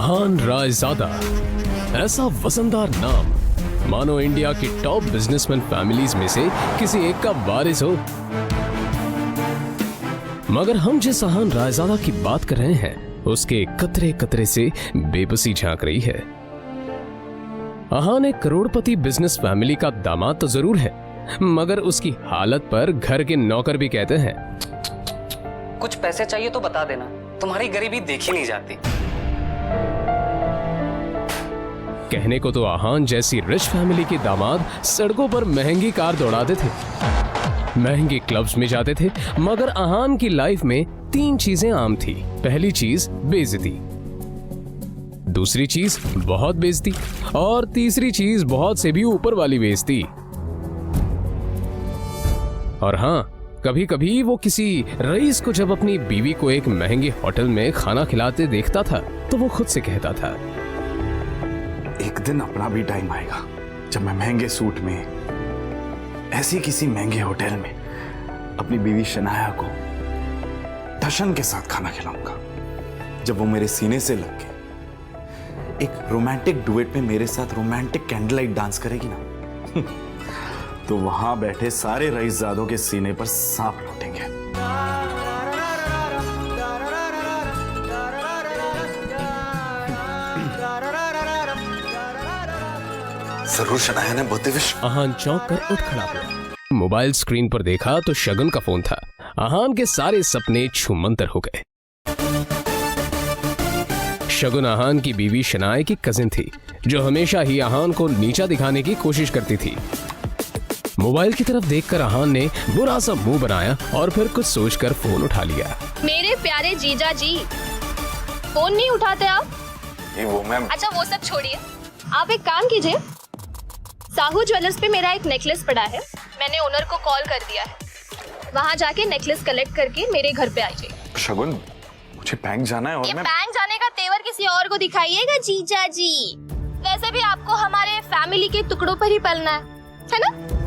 अहान रायजादा, ऐसा वजनदार नाम मानो इंडिया की टॉप बिजनेसमैन फैमिलीज में से किसी एक का वारिस हो। मगर हम जिस अहान रायजादा की बात कर रहे हैं उसके कतरे कतरे से बेबसी झांक रही है। अहान एक करोड़पति बिजनेस फैमिली का दामाद तो जरूर है, मगर उसकी हालत पर घर के नौकर भी कहते हैं, कुछ पैसे चाहिए तो बता देना, तुम्हारी गरीबी देखी नहीं जाती। कहने को तो अहान जैसी रिच फैमिली के दामाद सड़कों पर महंगी कार दौड़ाते थे, महंगे क्लब्स में जाते थे, मगर अहान की लाइफ में 3 चीजें आम थी। पहली चीज बेइज्जती, दूसरी चीज बहुत बेइज्जती और तीसरी चीज बहुत से भी ऊपर वाली बेइज्जती। और हाँ, कभी कभी वो किसी रईस को जब अपनी बीवी को एक महंगे होटल में खाना खिलाते देखता था तो वो खुद से कहता था, एक दिन अपना भी टाइम आएगा जब मैं महंगे सूट में ऐसी किसी महंगे होटल में अपनी बीवी शनाया को दर्शन के साथ खाना खिलाऊंगा। जब वो मेरे सीने से लग के एक रोमांटिक डुएट में मेरे साथ रोमांटिक कैंडल लाइट डांस करेगी ना तो वहां बैठे सारे रईसजादों के सीने पर सांप लौटेंगे। जरूर शनाया ने बहुत विश। अहान चौंक कर उठ खड़ा हुआ। मोबाइल स्क्रीन पर देखा तो शगुन का फोन था। अहान के सारे सपने छूमंतर हो गए। शगुन अहान की बीवी शनाया की कजिन थी, जो हमेशा ही अहान को नीचा दिखाने की कोशिश करती थी। मोबाइल की तरफ देखकर अहान ने बुरा सा मुंह बनाया और फिर कुछ सोचकर फोन उठा लिया। मेरे प्यारे जीजा जी, फोन नहीं उठाते आप? ये वो मैम। अच्छा वो सब छोड़िए, आप एक काम कीजिए, साहू ज्वेलर्स पे मेरा एक नेकलेस पड़ा है, मैंने ओनर को कॉल कर दिया है, वहाँ जाके नेकलेस कलेक्ट करके मेरे घर पे आइए। शगुन, मुझे बैंक जाना है और ये मैं बैंक जाने का तेवर किसी और को दिखाइएगा जीजा जी। वैसे भी आपको हमारे फैमिली के टुकड़ों पर ही पलना है ना?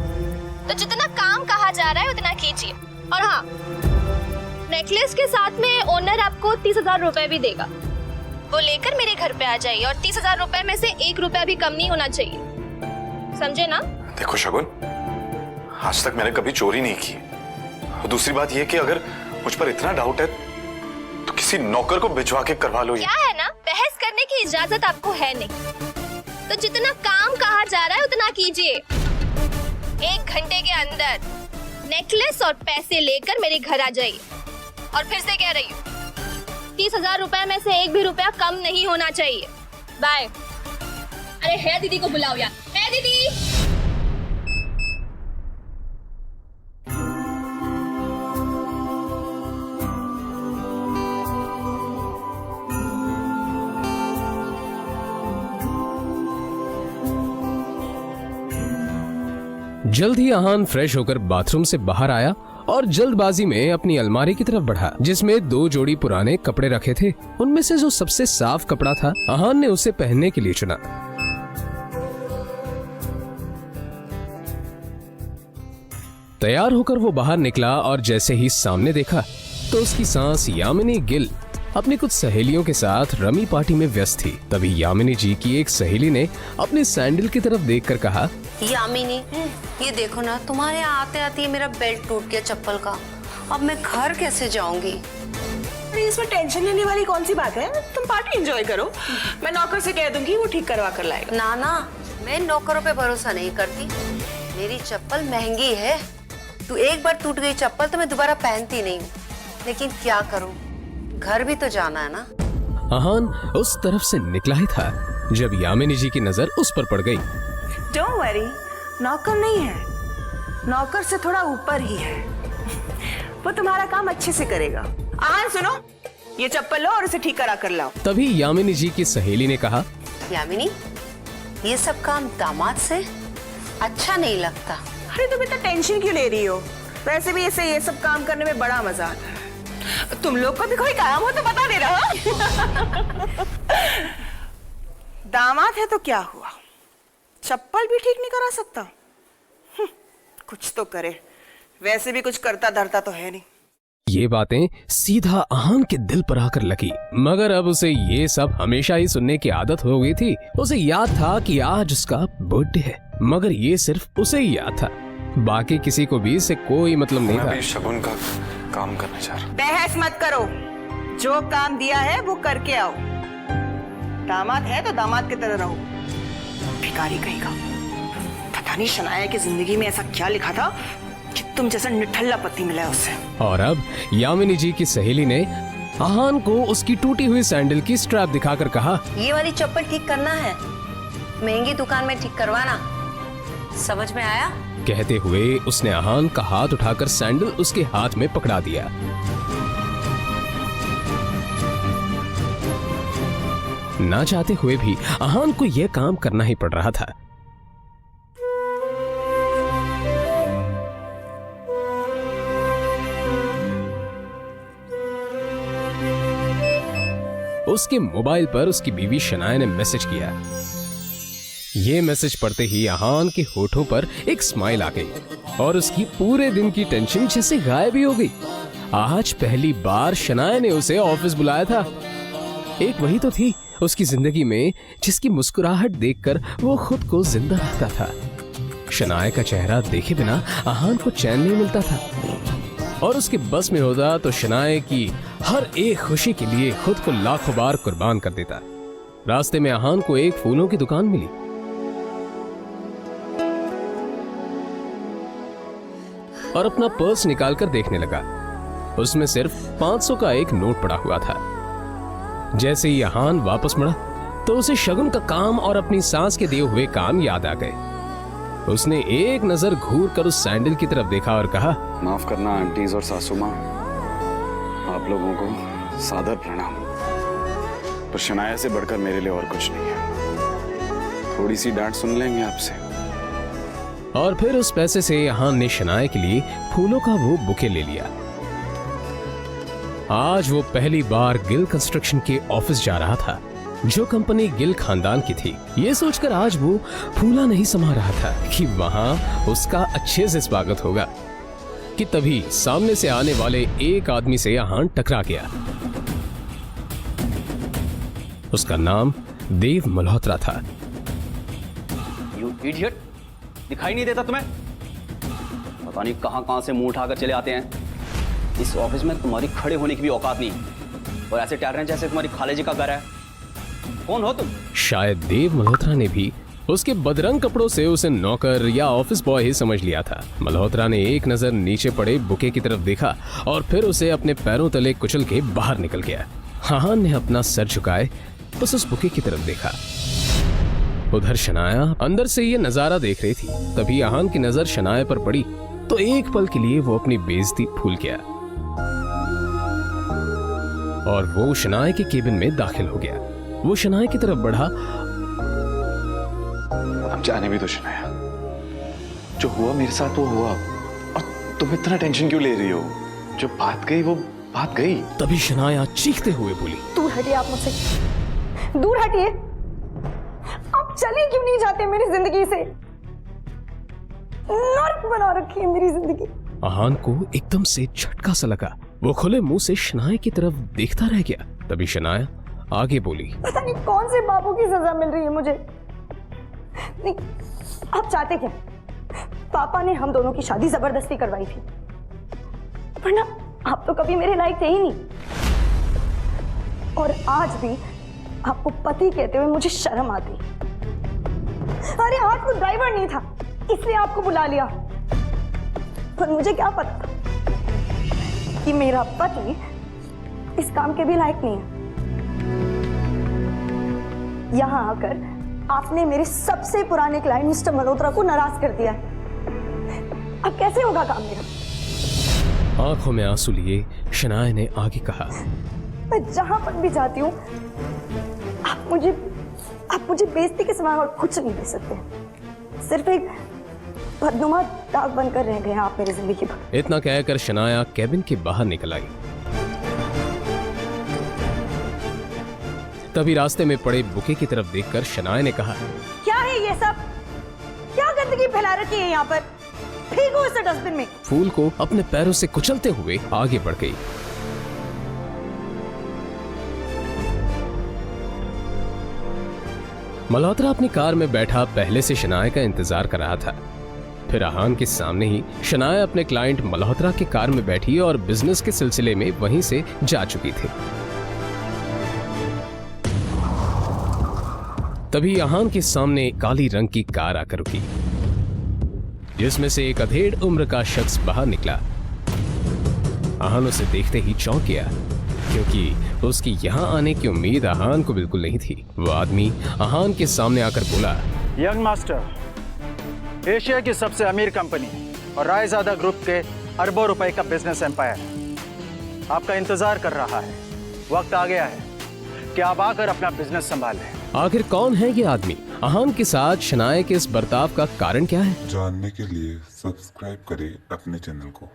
तो जितना काम कहा जा रहा है उतना कीजिए। और हाँ, नेकलेस के साथ में ओनर आपको 30,000 रुपए भी देगा, वो लेकर मेरे घर पे आ जाइए और 30,000 रुपए में से 1 रुपया भी कम नहीं होना चाहिए, समझे ना? देखो शगुन, आज तक मैंने कभी चोरी नहीं की। और दूसरी बात यह कि अगर मुझ पर इतना डाउट है तो किसी नौकर को भिजवा के करवा लो। क्या है ना, बहस करने की इजाजत आपको है नहीं, तो जितना काम कहा जा रहा है उतना कीजिए। 1 घंटे के अंदर नेकलेस और पैसे लेकर मेरे घर आ जाइए। और फिर से कह रही हूँ, 30,000 रुपए में से 1 भी रुपया कम नहीं होना चाहिए। बाय। अरे है दीदी को बुलाओ यार, है दीदी। जल्द ही अहान फ्रेश होकर बाथरूम से बाहर आया और जल्दबाजी में अपनी अलमारी की तरफ बढ़ा, जिसमें 2 जोड़ी पुराने कपड़े रखे थे। उनमें से जो सबसे साफ कपड़ा था, अहान ने उसे पहनने के लिए चुना। तैयार होकर वो बाहर निकला और जैसे ही सामने देखा तो उसकी सांस यामिनी गिल अपनी कुछ सहेलियों के साथ रमी पार्टी में व्यस्त थी। तभी यामिनी जी की एक सहेली ने अपने सैंडल की तरफ देखकर कहा, यामिनी, ये देखो ना, तुम्हारे यहाँ आते आते मेरा बेल्ट टूट गया चप्पल का, अब मैं घर कैसे जाऊंगी? अरे इसमें टेंशन लेने वाली कौन सी बात है, तुम पार्टी एंजॉय करो, मैं नौकर से कह दूंगी, वो ठीक करवा कर लाएगा। ना ना, मैं नौकरों पे भरोसा नहीं करती, मेरी चप्पल महंगी है, तू एक बार टूट गई चप्पल तो मैं दोबारा पहनती नहीं हूँ, लेकिन क्या करूँ, घर भी तो जाना है ना। अहान उस तरफ से निकला ही था जब यामिनी जी की नजर उस पर पड़ गई। डोंट वरी, नौकर नहीं है, नौकर से थोड़ा ऊपर ही है, वो तुम्हारा काम अच्छे से करेगा। आहान सुनो, ये चप्पल लो और उसे ठीक करा कर लाओ। तभी यामिनी जी की सहेली ने कहा, यामिनी, ये सब काम दामाद से अच्छा नहीं लगता। अरे तुम इतना टेंशन क्यों ले रही हो, वैसे भी इसे ये सब काम करने में बड़ा मजा आता है। तुम लोग को भी कोई काम हो तो बता दे रहा। दामाद है तो क्या हुआ, चप्पल भी ठीक नहीं करा सकता? कुछ तो करे, वैसे भी कुछ करता धरता तो है नहीं। ये बातें सीधा आहान के दिल पर आकर लगी, मगर अब उसे ये सब हमेशा ही सुनने की आदत हो गई थी। उसे याद था कि आज उसका बर्थडे है, मगर ये सिर्फ उसे ही याद था, बाकी किसी को भी इससे कोई मतलब नहीं मैं था। भी शगुन का काम करने जा रहा हूं। बहस मत करो, जो काम दिया है वो करके आओ। दामाद है तो दामाद की तरह रहो। भिखारी कहेगा, पता नहीं शनाया की जिंदगी में ऐसा क्या लिखा था कि तुम जैसा निठल्ला पति मिला है उससे। और अब यामिनी जी की सहेली ने आहान को उसकी टूटी हुई सैंडल की स्ट्रैप दिखाकर कहा, ये वाली चप्पल ठीक करना है, महंगी दुकान में ठीक करवाना, समझ में आया? कहते हुए उसने आहान का हाथ उठाकर सैंडल उसके हाथ में पकड़ा दिया। ना चाहते हुए भी आहान को यह काम करना ही पड़ रहा था। उसके मोबाइल पर उसकी बीवी शनाया ने मैसेज किया। ये मैसेज पढ़ते ही आहान के होठों पर एक स्माइल आ गई और उसकी पूरे दिन की टेंशन जैसे गायब ही हो गई। आज पहली बार शनाया ने उसे ऑफिस बुलाया था। एक वही तो थी उसकी जिंदगी में जिसकी मुस्कुराहट देखकर वो खुद को जिंदा रहता था। शनाया का चेहरा देखे बिना आहान को चैन नहीं मिलता था और उसके बस में होता तो शनाया की हर एक खुशी के लिए खुद को लाखों बार कुर्बान कर देता। रास्ते में आहान को एक फूलों की दुकान मिली और अपना पर्स निकालकर देखने लगा। उसमें सिर्फ 500 का एक नोट पड़ा हुआ था। जैसे ही आहान वापस मुड़ा तो उसे शगुन का काम और अपनी सास के दिए हुए काम याद आ गए। उसने एक नजर घूर कर उस सैंडल की तरफ देखा और कहा, माफ करना आंटीज और सासू माँ, आप लोगों को सादर प्रणाम। पर शनाया से बढ़कर मेरे लिए और कुछ नहीं है। थोड़ी सी डांट सुन लेंगे आपसे। और फिर उस पैसे से आहान ने शनाया के लिए फूलों का वो बुके ले लिया। आज वो पहली बार गिल कंस्ट्रक्शन के ऑफिस जा रहा था, जो कंपनी गिल खानदान की थी। ये सोचकर आज वो फूला नहीं समा रहा था कि वहां उसका अच्छे से स्वागत होगा कि तभी सामने से आने वाले एक आदमी से आहान टकरा गया। उसका नाम देव मल्होत्रा था। यू इडियट, दिखाई नहीं देता तुम्हें? पता नहीं कहां से मुंह उठाकर चले आते हैं। इस ऑफिस में तुम्हारी खड़े होने की भी औकात नहीं और ऐसे टहल रहे हैं जैसे तुम्हारी खाले जी का घर है। कौन हो तुम? शायद देव मल्होत्रा ने भी उसके बदरंग कपड़ों से उसे नौकर या ऑफिस बॉय ही समझ लिया था। मल्होत्रा ने एक नजर नीचे पड़े बुके की तरफ देखा और फिर उसे अपने पैरों तले कुचल के बाहर निकल गया। आहान ने अपना सर झुकाए बस उस बुके की तरफ देखा। उधर शनाया अंदर से ये नजारा देख रही थी। तभी आहान की नजर शनाया पर पड़ी तो एक पल के लिए वो अपनी बेइज्जती भूल गया और वो शनाया के केबिन में दाखिल हो गया। वो शनाया की तरफ बढ़ा। अब जाने भी तो शनाया, जो हुआ मेरे साथ वो हुआ, और तुम इतना टेंशन क्यों ले रही हो? जो बात गई वो बात गई। तभी शनाया चीखते हुए बोली, दूर हटिए आप मुझसे, दूर हटिए। आप चले क्यों नहीं जाते मेरी जिंदगी से? नर्क बना रखी है मेरी जिंदगी। आहान को एकदम से झटका सा लगा। वो खुले मुंह से शनाया की तरफ देखता रह गया। तभी शनाया आगे बोली, पता नहीं कौन से बाबू की सजा मिल रही है मुझे। नहीं, आप चाहते क्या? पापा ने हम दोनों की शादी जबरदस्ती करवाई थी, वरना आप तो कभी मेरे लायक थे ही नहीं। और आज भी आपको पति कहते हुए मुझे शर्म आती। अरे आज तो ड्राइवर नहीं था इसलिए आपको बुला लिया, पर मुझे क्या पता था कि मेरा पति इस काम के भी लायक नहीं है। यहां आकर आपने मेरे सबसे पुराने क्लाइंट मिस्टर मल्होत्रा को नाराज कर दिया है। अब कैसे होगा काम मेरा? आंखों में आंसू लिए शनाया ने आगे कहा, मैं जहां पर भी जाती हूँ आप मुझे बेइज्जती के सिवा और कुछ नहीं दे सकते। सिर्फ एक बदनुमा दाग बनकर रह गए आप मेरी जिंदगी पर। इतना कहकर शनाया केबिन के बाहर निकल आई। तभी रास्ते में पड़े बुके की तरफ देखकर शनाया ने कहा, क्या है ये सब? क्या गंदगी फैला रखी है यहाँ पर? फेंको इसे डस्टबिन में। फूल को अपने पैरों से कुचलते हुए आगे बढ़ गई। मल्होत्रा अपनी कार में बैठा पहले से शनाया का इंतजार कर रहा था। फिर आहान के सामने ही शनाया अपने क्लाइंट मल्होत्रा की कार में बैठी और बिजनेस के सिलसिले में वहीं से जा चुकी थी। तभी आहान के सामने काली रंग की कार आकर रुकी, जिसमें से एक अधेड़ उम्र का शख्स बाहर निकला। आहान उसे देखते ही चौंक गया, क्योंकि उसकी यहाँ आने की उम्मीद आहान को बिल्कुल नहीं थी। वो आदमी आहान के सामने आकर बोला, यंग मास्टर, एशिया की सबसे अमीर कंपनी और रायजादा ग्रुप के अरबों रुपए का बिजनेस एम्पायर आपका इंतजार कर रहा है। वक्त आ गया है कि आप आकर अपना बिजनेस संभाल लें। आखिर कौन है ये आदमी? आहान के साथ शनाया के इस बर्ताव का कारण क्या है? जानने के लिए सब्सक्राइब करें अपने चैनल को।